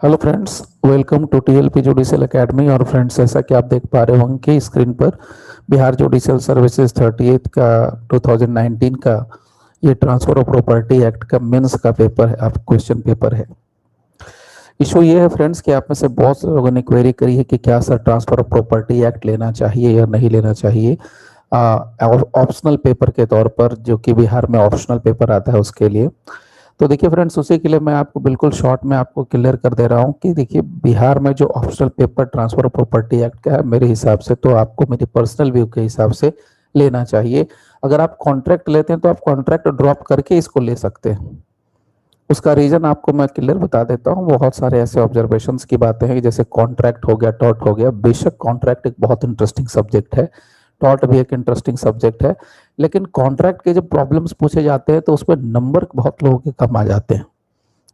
Hello friends, welcome to TLP judicial academy. और friends, जैसा कि आप देख पा रहे होंगे कि स्क्रीन पर बिहार जुडिशियल सर्विसेज 38 का 2019 का ये ट्रांसफर ऑफ प्रॉपर्टी एक्ट का मेंस का पेपर है, आप क्वेश्चन पेपर है। इशू ये है फ्रेंड्स कि आप में से बहुत से लोगों ने क्वेरी करी है कि क्या sir transfer of property act लेना चाहिए या नहीं लेना चाहिए ऑप्शनल पेपर के तौर पर, जो कि बिहार में ऑप्शनल पेपर आता है उसके लिए। तो देखिए फ्रेंड्स, उसी के लिए मैं आपको बिल्कुल शॉर्ट में आपको क्लियर कर दे रहा हूँ कि देखिए बिहार में जो optional paper transfer of property act का है, मेरे हिसाब से तो आपको मेरी पर्सनल व्यू के हिसाब से लेना चाहिए। अगर आप कॉन्ट्रैक्ट लेते हैं तो आप कॉन्ट्रैक्ट ड्रॉप करके इसको ले सकते हैं। उसका रीजन आपको मैं क्लियर बता देता हूँ। बहुत सारे ऐसे ऑब्जर्वेशंस की बातें हैं, जैसे कॉन्ट्रैक्ट हो गया, टॉट हो गया। बेशक कॉन्ट्रैक्ट एक बहुत इंटरेस्टिंग सब्जेक्ट है, टॉट भी एक इंटरेस्टिंग सब्जेक्ट है, लेकिन कॉन्ट्रैक्ट के जब प्रॉब्लम्स पूछे जाते हैं तो उसमें नंबर बहुत लोगों के कम आ जाते हैं,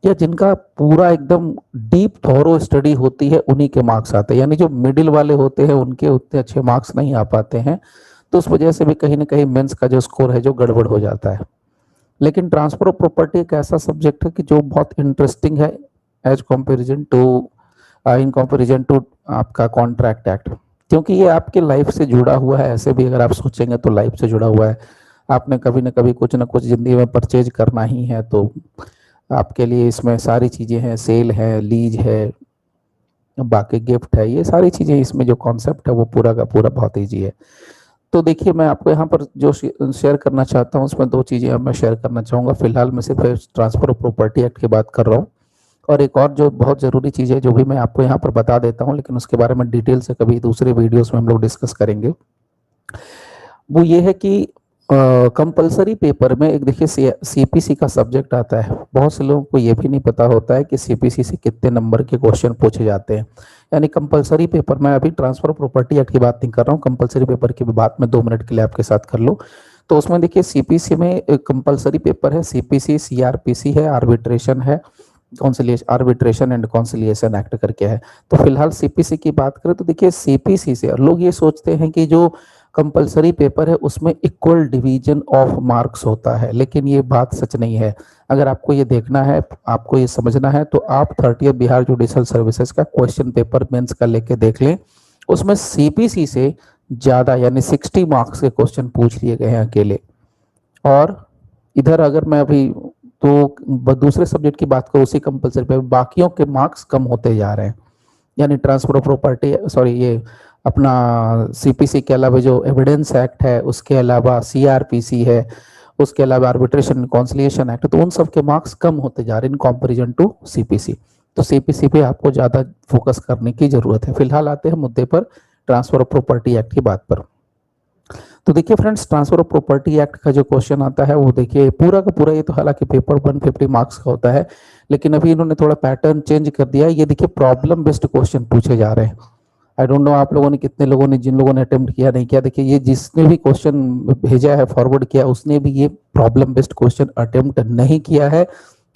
या जिनका पूरा एकदम डीप थॉरो स्टडी होती है उन्हीं के मार्क्स आते हैं। यानी जो मिडिल वाले होते हैं उनके उतने अच्छे मार्क्स नहीं आ पाते हैं, तो उस वजह से भी कहीं ना कहीं मेंस का जो स्कोर है जो गड़बड़ हो जाता है। लेकिन ट्रांसफर ऑफ प्रॉपर्टी एक ऐसा सब्जेक्ट है कि जो बहुत इंटरेस्टिंग है as comparison to in comparison to आपका कॉन्ट्रैक्ट एक्ट, क्योंकि ये आपके लाइफ से जुड़ा हुआ है। ऐसे भी अगर आप सोचेंगे तो लाइफ से जुड़ा हुआ है। आपने कभी ना कभी कुछ ना कुछ जिंदगी में परचेज करना ही है, तो आपके लिए इसमें सारी चीज़ें हैं, सेल है, लीज है, बाकी गिफ्ट है, ये सारी चीज़ें इसमें जो कॉन्सेप्ट है वो पूरा का पूरा बहुत ईजी है। तो देखिए, मैं आपको यहाँ पर जो शेयर करना चाहता हूँ उसमें दो चीज़ें अब मैं शेयर करना चाहूँगा। फिलहाल मैं सिर्फ ट्रांसफर ऑफ प्रॉपर्टी एक्ट की बात कर रहा हूँ, और एक और जो बहुत ज़रूरी चीज़ है जो भी मैं आपको यहाँ पर बता देता हूँ, लेकिन उसके बारे में डिटेल से कभी दूसरे वीडियोस में हम लोग डिस्कस करेंगे। वो ये है कि कंपलसरी पेपर में एक देखिए सीपीसी का सब्जेक्ट आता है। बहुत से लोगों को ये भी नहीं पता होता है कि सीपीसी से कितने नंबर के क्वेश्चन पूछे जाते हैं। यानी कंपलसरी पेपर, मैं अभी ट्रांसफर ऑफ प्रॉपर्टी एक्ट की बात नहीं कर रहा हूँ, कंपलसरी पेपर की भी बात मैं 2 मिनट के लिए आपके साथ कर लूँ। तो उसमें देखिए सीपीसी में कंपलसरी पेपर है, सीपीसी, सीआरपीसी है, आर्बिट्रेशन है, conciliation, arbitration and conciliation act करके है। तो फिलहाल सीपीसी की बात करें तो देखिए सीपीसी से लोग ये सोचते हैं कि जो कंपलसरी पेपर है उसमें इक्वल डिवीजन ऑफ मार्क्स होता है, लेकिन ये बात सच नहीं है। अगर आपको ये देखना है, आपको ये समझना है, तो आप 30 बिहार जुडिशियल सर्विसेज का क्वेश्चन पेपर मेंस का लेके देख लें। उसमें सीपीसी से ज्यादा यानी 60 मार्क्स के क्वेश्चन पूछ लिए गए हैं अकेले। और इधर अगर मैं अभी तो दूसरे सब्जेक्ट की बात करूँ, उसी कंपलसरी पेपर बाकियों के मार्क्स कम होते जा रहे हैं। यानी ट्रांसफर ऑफ प्रॉपर्टी, सॉरी, ये अपना सीपीसी के अलावा जो एविडेंस एक्ट है, उसके अलावा सीआरपीसी है, उसके अलावा आर्बिट्रेशन कॉन्सिलिएशन एक्ट, तो उन सब के मार्क्स कम होते जा रहे हैं इन कंपैरिजन टू सीपीसी। तो सीपीसी पे आपको ज़्यादा फोकस करने की ज़रूरत है। फिलहाल आते हैं मुद्दे पर, ट्रांसफर ऑफ प्रॉपर्टी एक्ट की बात पर। तो देखिए friends, transfer of property act का जो क्वेश्चन आता है वो देखिए पूरा का पूरा, ये तो हालांकि पेपर 150 मार्क्स का होता है, लेकिन अभी इन्होंने थोड़ा पैटर्न चेंज कर दिया है। ये देखिए प्रॉब्लम बेस्ड क्वेश्चन पूछे जा रहे हैं। आई डोंट नो आप लोगों ने कितने लोगों ने, जिन लोगों ने अटेम्प्ट किया नहीं किया, देखिए ये जिसने भी क्वेश्चन भेजा है, फॉरवर्ड किया, उसने भी ये प्रॉब्लम बेस्ड क्वेश्चन अटेम्प्ट नहीं किया है,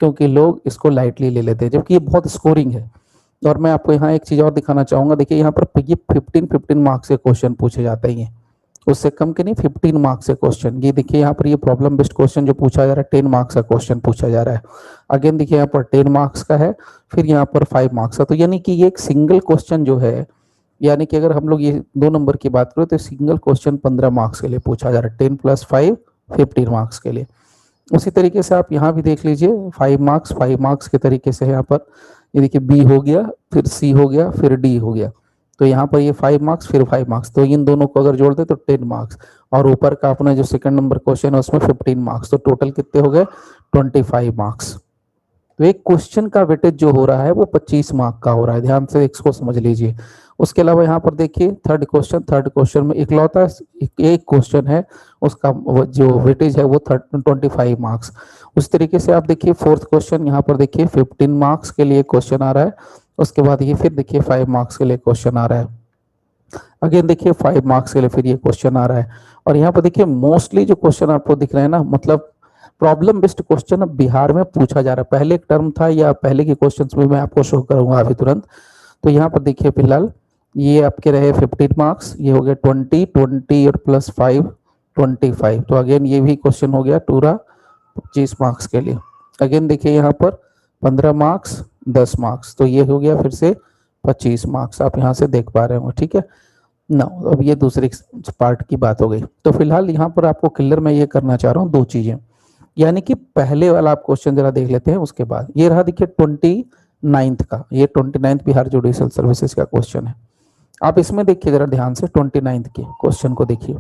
क्योंकि लोग इसको लाइटली ले लेते हैं, जबकि ये बहुत स्कोरिंग है। और मैं आपको यहाँ एक चीज़ और दिखाना चाहूँगा। देखिए यहाँ पर ये 15 मार्क्स के क्वेश्चन पूछे जाते हैं, उससे कम के नहीं, 15 मार्क्स से क्वेश्चन। ये देखिए यहाँ पर ये प्रॉब्लम बेस्ड क्वेश्चन जो पूछा जा रहा है, 10 मार्क्स का क्वेश्चन पूछा जा रहा है। अगेन देखिए यहाँ पर 10 मार्क्स का है, फिर यहाँ पर 5 मार्क्स का। तो यानी कि ये एक सिंगल क्वेश्चन जो है, यानी कि अगर हम लोग ये 2 नंबर की बात करें तो सिंगल क्वेश्चन 15 मार्क्स के लिए पूछा जा रहा है, 10 + 5 15 मार्क्स के लिए। उसी तरीके से आप यहाँ भी देख लीजिए, 5 मार्क्स के तरीके से यहाँ पर ये देखिए बी हो गया, फिर सी हो गया, फिर डी हो गया। तो यहाँ पर ये 5 मार्क्स, फिर 5 मार्क्स, तो इन दोनों को अगर जोड़ दे तो 10 मार्क्स। और ऊपर का अपना जो सेकंड नंबर क्वेश्चन है उसमें 15 मार्क्स, तो टोटल कितने हो गए, 25 मार्क्स। तो एक क्वेश्चन का वेटेज जो हो रहा है वो 25 मार्क का हो रहा है, ध्यान से इसको समझ लीजिए। उसके अलावा यहाँ पर देखिए थर्ड क्वेश्चन में इकलौता एक क्वेश्चन है, उसका जो वेटेज है वो 25 मार्क्स। उस तरीके से आप देखिए फोर्थ क्वेश्चन, यहाँ पर देखिए 15 मार्क्स के लिए क्वेश्चन आ रहा है। उसके बाद ये फिर देखिए 5 मार्क्स के लिए क्वेश्चन आ रहा है। अगेन देखिए 5 मार्क्स के लिए फिर ये क्वेश्चन आ रहा है। और यहाँ पर देखिए मोस्टली जो क्वेश्चन आपको दिख रहे हैं ना, मतलब प्रॉब्लम बेस्ड क्वेश्चन अब बिहार में पूछा जा रहा है। पहले एक टर्म था, या पहले के क्वेश्चंस में मैं आपको शो करूंगा अभी तुरंत। तो यहाँ पर देखिए फिलहाल ये आपके रहे 15 मार्क्स, ये हो गया 20 और +5 25। तो अगेन ये भी क्वेश्चन हो गया पूरा 25 मार्क्स के लिए। अगेन देखिए यहाँ पर 15 मार्क्स, 10 मार्क्स, तो ये हो गया फिर से 25 मार्क्स, आप यहाँ से देख पा रहे हो। ठीक है ना। अब ये दूसरी पार्ट की बात हो गई। तो फिलहाल यहाँ पर आपको क्लियर मैं ये करना चाह रहा हूँ दो चीजें, यानी कि पहले वाला आप क्वेश्चन जरा देख लेते हैं, उसके बाद ये रहा देखिए 29th का, ये 29th बिहार जुडिशियल सर्विसेज का क्वेश्चन है। आप इसमें देखिए जरा ध्यान से 29th के क्वेश्चन को देखिए।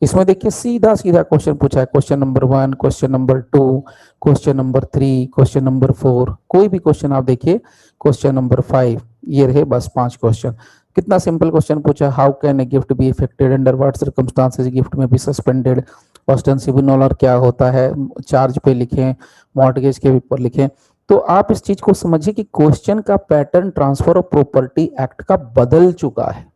इसमें देखिए सीधा सीधा क्वेश्चन पूछा है, question number 1, question number 2, question number 3, question number 4, कोई भी क्वेश्चन आप देखिए, क्वेश्चन नंबर 5, ये रहे बस 5 क्वेश्चन। कितना सिंपल क्वेश्चन पूछा है, how can a gift be effected, under what circumstances gift में बी सस्पेंडेड, ऑस्टेंसिबल और क्या होता है, चार्ज पे लिखें, मॉर्टगेज के ऊपर लिखें। तो आप इस चीज को समझिए कि क्वेश्चन का pattern transfer of property act का बदल चुका है।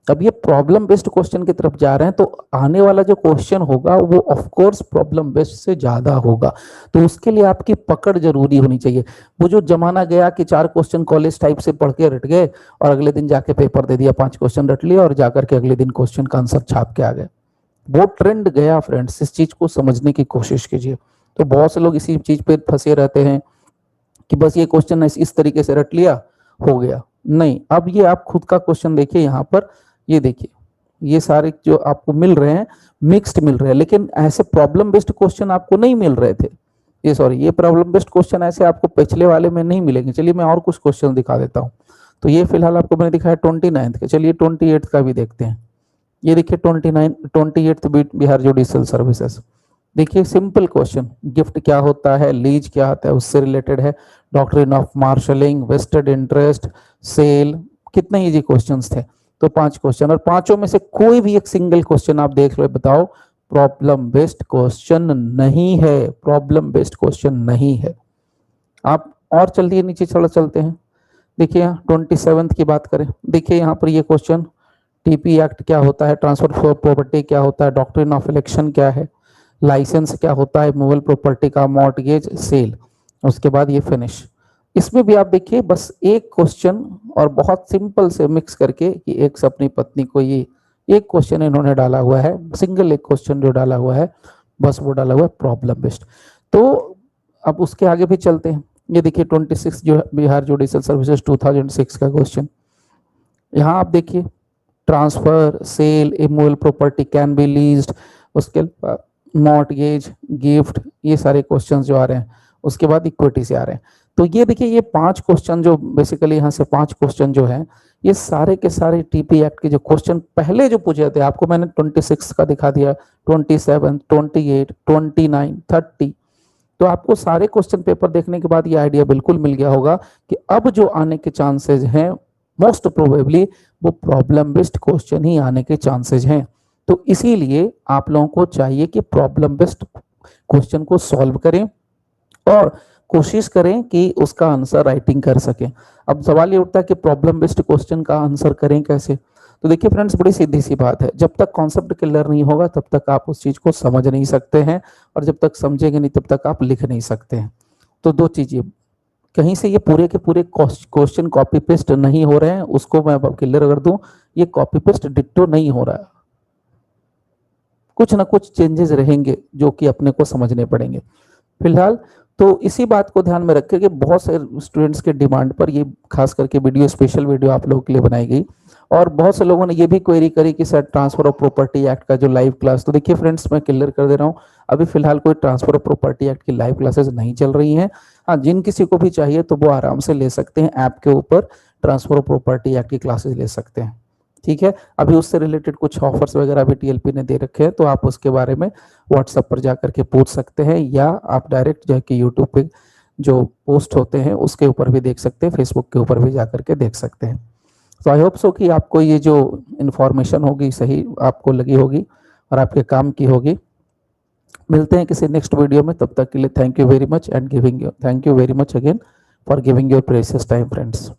अब ये प्रॉब्लम बेस्ड क्वेश्चन की तरफ जा रहे हैं, तो आने वाला जो क्वेश्चन होगा वो ऑफ कोर्स प्रॉब्लम बेस्ड से ज्यादा होगा। तो उसके लिए आपकी पकड़ जरूरी होनी चाहिए। वो जो जमाना गया कि 4 क्वेश्चन कॉलेज टाइप से पढ़ के रट गए और अगले दिन जाके पेपर दे दिया, 5 क्वेश्चन रट लिया और जाकर के अगले दिन क्वेश्चन का आंसर छाप के आ गए, वो ट्रेंड गया फ्रेंड्स। इस चीज को समझने की कोशिश कीजिए। तो बहुत से लोग इसी चीज पे फंसे रहते हैं कि बस ये क्वेश्चन इस तरीके से रट लिया, हो गया। नहीं, अब ये आप खुद का क्वेश्चन देखिए, यहाँ पर ये देखिए, ये सारे जो आपको मिल रहे हैं मिक्स्ड मिल रहे हैं, लेकिन ऐसे प्रॉब्लम बेस्ड क्वेश्चन आपको नहीं मिल रहे थे। ये प्रॉब्लम बेस्ड क्वेश्चन ऐसे आपको पिछले वाले में नहीं मिलेंगे। चलिए मैं और कुछ क्वेश्चन दिखा देता हूँ। तो ये फिलहाल आपको मैंने दिखाया 29th के, चलिए 28th का भी देखते हैं। ये देखिए 28th बिहार जुडिशियल सर्विसेज। देखिए सिंपल क्वेश्चन, गिफ्ट क्या होता है, लीज क्या होता है, उससे रिलेटेड है, doctrine of marshalling, vested interest, sale, कितने इजी क्वेश्चंस थे। तो 5 क्वेश्चन, और पांचों में से कोई भी एक सिंगल क्वेश्चन आप देख लो, बताओ प्रॉब्लम बेस्ड क्वेश्चन नहीं है, प्रॉब्लम बेस्ड क्वेश्चन नहीं है। आप और चलिए नीचे चलते हैं। देखिए 27th की बात करें, देखिए यहाँ पर ये क्वेश्चन, टीपी एक्ट क्या होता है, ट्रांसफर फॉर प्रॉपर्टी क्या होता है, डॉक्ट्रिन ऑफ इलेक्शन क्या है, लाइसेंस क्या होता है, मूवेबल प्रॉपर्टी का, मॉर्टगेज, सेल, उसके बाद ये फिनिश। इसमें भी आप देखिए बस एक क्वेश्चन और बहुत सिंपल से मिक्स करके कि एक से अपनी पत्नी को, ये एक क्वेश्चन इन्होंने डाला हुआ है, सिंगल एक क्वेश्चन जो डाला हुआ है, बस वो डाला हुआ है प्रॉब्लम बेस्ड। तो अब उसके आगे भी चलते हैं। ये देखिए 26 जो बिहार जुडिशियल सर्विसेज 2006 का क्वेश्चन, यहाँ आप देखिए transfer, sale, immovable property can be leased, उसके बाद मॉर्टगेज, गिफ्ट, ये सारे क्वेश्चंस जो आ रहे हैं, उसके बाद इक्विटी से आ रहे हैं। तो ये देखिए ये 5 क्वेश्चन जो बेसिकली यहाँ से 5 क्वेश्चन जो है, ये सारे के सारे टीपी एक्ट के जो क्वेश्चन पहले जो पूछे थे, आपको मैंने 26 का दिखा दिया, 27, 28, 29, 30। तो आपको सारे क्वेश्चन पेपर देखने के बाद ये आइडिया बिल्कुल मिल गया होगा कि अब जो आने के चांसेस हैं मोस्ट प्रोबेबली वो प्रॉब्लम बेस्ड क्वेश्चन ही आने के चांसेस हैं। तो इसीलिए आप लोगों को चाहिए कि प्रॉब्लम बेस्ड क्वेश्चन को सॉल्व करें और कोशिश करें कि उसका आंसर राइटिंग कर सकें। अब सवाल ये उठता है कि प्रॉब्लम बेस्ड क्वेश्चन का आंसर करें कैसे। तो देखिए फ्रेंड्स, बड़ी सीधी सी बात है, जब तक कॉन्सेप्ट क्लियर नहीं होगा तब तक आप उस चीज को समझ नहीं सकते हैं, और जब तक समझेंगे नहीं तब तक आप लिख नहीं सकते हैं। तो दो चीजें, कहीं से ये पूरे के पूरे क्वेश्चन कॉपी पेस्ट नहीं हो रहे हैं, उसको मैं क्लियर कर दूं, ये कॉपी पेस्ट डिट्टो नहीं हो रहा है, कुछ ना कुछ चेंजेस रहेंगे जो कि अपने को समझने पड़ेंगे फिलहाल। तो इसी बात को ध्यान में रखें कि बहुत से स्टूडेंट्स के डिमांड पर ये खास करके वीडियो, स्पेशल वीडियो आप लोगों के लिए बनाई गई, और बहुत से लोगों ने ये भी क्वेरी करी कि sir transfer of property act का जो लाइव क्लास, तो देखिए फ्रेंड्स मैं क्लियर कर दे रहा हूँ, अभी फिलहाल कोई ट्रांसफर ऑफ प्रॉपर्टी एक्ट की लाइव क्लासेस नहीं चल रही हैं। हाँ, जिन किसी को भी चाहिए तो वो आराम से ले सकते हैं, ऐप के ऊपर ट्रांसफर ऑफ प्रॉपर्टी एक्ट की क्लासेस ले सकते हैं। ठीक है, अभी उससे रिलेटेड कुछ ऑफर्स वगैरह भी टीएलपी ने दे रखे हैं, तो आप उसके बारे में व्हाट्सएप पर जाकर के पूछ सकते हैं, या आप डायरेक्ट जाके यूट्यूब पे जो पोस्ट होते हैं उसके ऊपर भी देख सकते हैं, फेसबुक के ऊपर भी जाकर के देख सकते हैं। तो आई होप सो कि आपको ये जो इन्फॉर्मेशन होगी सही आपको लगी होगी और आपके काम की होगी। मिलते हैं किसी नेक्स्ट वीडियो में, तब तक के लिए thank you very much and thank you very much again for giving your precious time friends.